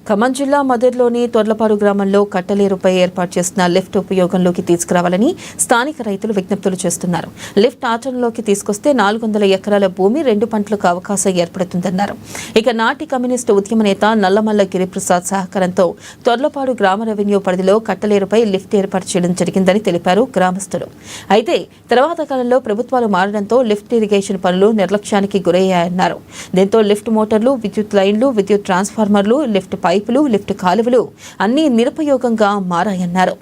ఖమ్మం జిల్లా మదర్లోని తొర్లపాడు గ్రామంలో కట్టలేరుపై ఏర్పాటు చేసిన లిఫ్ట్ ఉపయోగంలోకి తీసుకురావాలని స్థానిక రైతులు విజ్ఞప్తులు చేస్తున్నారు. లిఫ్ట్ ఆచరణలోకి తీసుకొస్తే 400 ఎకరాల భూమి 2 పంటలకు అవకాశం ఏర్పడుతుందన్నారు. ఇక నాటి కమ్యూనిస్టు ఉద్యమ నేత నల్లమల్ల గిరిప్రసాద్ సహకారంతో తొర్లపాడు గ్రామ రెవెన్యూ పరిధిలో కట్టలేరుపై లిఫ్ట్ ఏర్పాటు చేయడం జరిగిందని తెలిపారు గ్రామస్తులు. అయితే తర్వాత కాలంలో ప్రభుత్వాలు మారడంతో లిఫ్ట్ ఇరిగేషన్ పనులు నిర్లక్ష్యానికి గురయ్యాయన్నారు. దీంతో లిఫ్ట్ మోటార్లు, విద్యుత్ లైన్లు, విద్యుత్ ట్రాన్స్ఫార్మర్లు, లిఫ్ట్ పైపులు, లిఫ్ట్ కాలువలు అన్నీ నిరుపయోగంగా మారాయన్నారు.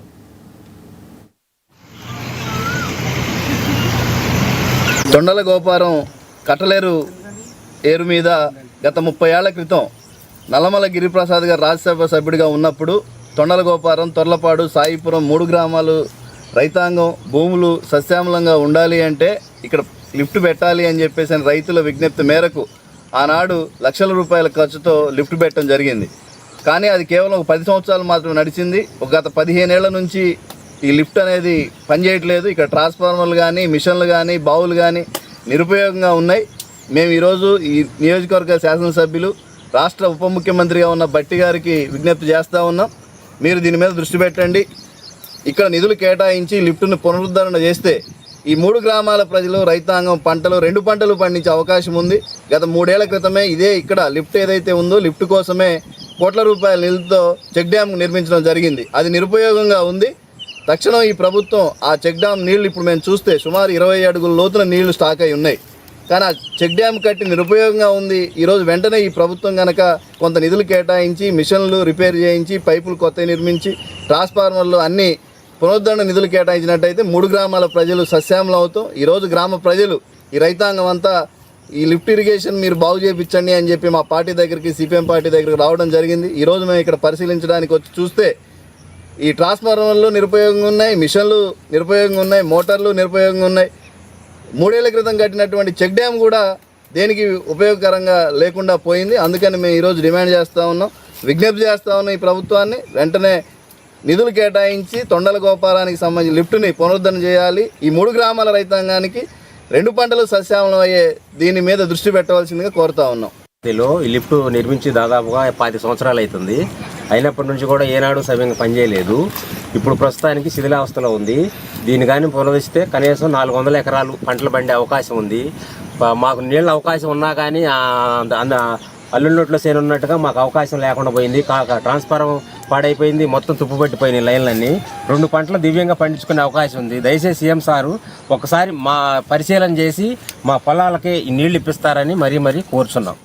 తొండల గోపారం కట్టలేరు ఏరు మీద గత 30 ఏళ్ల క్రితం నల్లమల్ల గిరిప్రసాద్ గారు రాజ్యసభ సభ్యుడిగా ఉన్నప్పుడు తొండల గోపారం, తొర్లపాడు, సాయిపురం 3 గ్రామాలు రైతాంగం భూములు సస్యామలంగా ఉండాలి అంటే ఇక్కడ లిఫ్ట్ పెట్టాలి అని చెప్పేసి రైతుల విజ్ఞప్తి మేరకు ఆనాడు లక్షల రూపాయల ఖర్చుతో లిఫ్ట్ పెట్టడం జరిగింది. కానీ అది కేవలం 10 సంవత్సరాలు మాత్రమే నడిచింది. గత 15 ఏళ్ల నుంచి ఈ లిఫ్ట్ అనేది పనిచేయట్లేదు. ఇక్కడ ట్రాన్స్ఫార్మర్లు కానీ, మిషన్లు కానీ, బావులు కానీ నిరుపయోగంగా ఉన్నాయి. మేము ఈరోజు ఈ నియోజకవర్గ శాసనసభ్యులు, రాష్ట్ర ఉప ముఖ్యమంత్రిగా ఉన్న బట్టి గారికి విజ్ఞప్తి చేస్తూ ఉన్నాం. మీరు దీని మీద దృష్టి పెట్టండి. ఇక్కడ నిధులు కేటాయించి లిఫ్ట్ను పునరుద్ధరణ చేస్తే ఈ 3 గ్రామాల ప్రజలు, రైతాంగం పంటలు 2 పంటలు పండించే అవకాశం ఉంది. గత 3 ఏళ్ల క్రితమే ఇదే ఇక్కడ లిఫ్ట్ ఏదైతే ఉందో లిఫ్ట్ కోసమే కోట్ల రూపాయల నిధులతో చెక్ డ్యామ్ నిర్మించడం జరిగింది. అది నిరుపయోగంగా ఉంది. తక్షణం ఈ ప్రభుత్వం ఆ చెక్ డ్యామ్ నీళ్లు ఇప్పుడు మేము చూస్తే సుమారు 20 అడుగుల లోతున నీళ్లు స్టాక్ అయి ఉన్నాయి. కానీ ఆ చెక్ డ్యామ్ కట్టి నిరుపయోగంగా ఉంది. ఈరోజు వెంటనే ఈ ప్రభుత్వం కనుక కొంత నిధులు కేటాయించి మిషన్లు రిపేర్ చేయించి పైపులు కొత్తవి నిర్మించి ట్రాన్స్ఫార్మర్లు అన్నీ పునరుద్ధరణ నిధులు కేటాయించినట్టయితే 3 గ్రామాల ప్రజలు సస్యామలం అవుతాం. ఈరోజు గ్రామ ప్రజలు, ఈ రైతాంగం అంతా ఈ లిఫ్ట్ ఇరిగేషన్ మీరు బాగు చేయించండి అని చెప్పి మా పార్టీ దగ్గరికి, సిపిఎం పార్టీ దగ్గరికి రావడం జరిగింది. ఈరోజు మేము ఇక్కడ పరిశీలించడానికి వచ్చి చూస్తే ఈ ట్రాన్స్ఫార్మర్లు నిరుపయోగంగా ఉన్నాయి, మిషన్లు నిరుపయోగంగా ఉన్నాయి, మోటార్లు నిరుపయోగంగా ఉన్నాయి. 3 ఏళ్ల క్రితం కట్టినటువంటి చెక్ డ్యామ్ కూడా దేనికి ఉపయోగకరంగా లేకుండా పోయింది. అందుకని మేము ఈరోజు డిమాండ్ చేస్తూ ఉన్నాం, విజ్ఞప్తి చేస్తూ ఉన్నాం ఈ ప్రభుత్వాన్ని వెంటనే నిధులు కేటాయించి తొండల గోపారానికి సంబంధించి లిఫ్ట్ని పునరుద్ధరణ చేయాలి. ఈ 3 గ్రామాల రైతాంగానికి 2 పంటలు సస్యామలం అయ్యే దీని మీద దృష్టి పెట్టవలసిందిగా కోరుతా ఉన్నాం. ఈ లిఫ్ట్ నిర్మించి దాదాపుగా 10 సంవత్సరాలు అవుతుంది. అయినప్పటి నుంచి కూడా ఏనాడు సవ్యంగా పనిచేయలేదు. ఇప్పుడు ప్రస్తుతానికి శిథిలావస్థలో ఉంది. దీన్ని కానీ పునరుద్ధరిస్తే కనీసం 400 ఎకరాలు పంటలు పండే అవకాశం ఉంది. మాకు నీళ్ళ అవకాశం ఉన్నా కానీ అల్లున్నట్లో సేనున్నట్టుగా మాకు అవకాశం లేకుండా పోయింది. ట్రాన్స్ఫార్మర్ పాడైపోయింది, మొత్తం తుప్పుపట్టిపోయినాయి లైన్లన్నీ. 2 పంటలు దివ్యంగా పండించుకునే అవకాశం ఉంది. దయచేసి సీఎం సారు ఒకసారి మా పరిశీలన చేసి మా పొలాలకి నీళ్లు ఇప్పిస్తారని మరీ కోరుచున్నాం.